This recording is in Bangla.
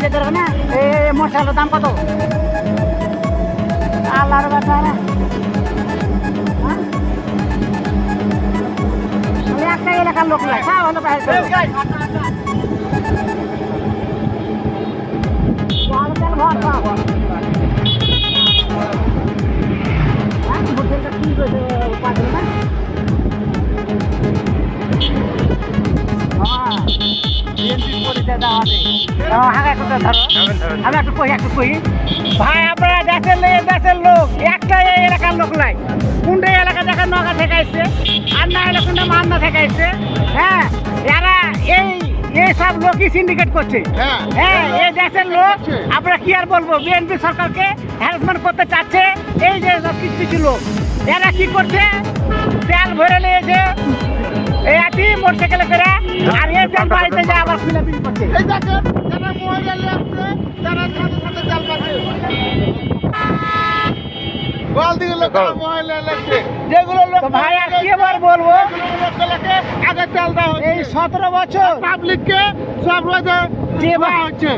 যেতে হবে না। এই মোটরসাইকেলের দাম কত? আল্লাহর বাচ্চারা একটা এলাকার লোক নাই, সব হলো আমি একটু কই ভাই, আপনারা দেশের লোক একটা এলাকার লোক নাই। কোনটা এলাকা দেখা নগা থেকে আসছে, আর না এলাকা কোনটা মান্না থেকে আসছে। হ্যাঁ, এরা এই সব লোকই সিন্ডিকেট করছে। হ্যাঁ, এই দেশের লোক। আমরা কি আর বলবো, বিএনপি সরকারকে হ্যারাসমেন্ট করতে চাচ্ছে। এই যে কিছু কিছু লোক এরা কি করছে, তেল ভরে নিয়েছে এই আছি মোটরসাইকেলে করে, আর এই তেল বাড়িতে যায় আবার খুলে বিক্রি করছে। এই দেখেন, যারা মহিলা নিয়ে আসছে তারা সাথে সাথে তেল পাচ্ছে। ভাই আর কি আবার বলবো, আগে তেল দাও। এই 17 বছর পাবলিককে সব রোজে হচ্ছে।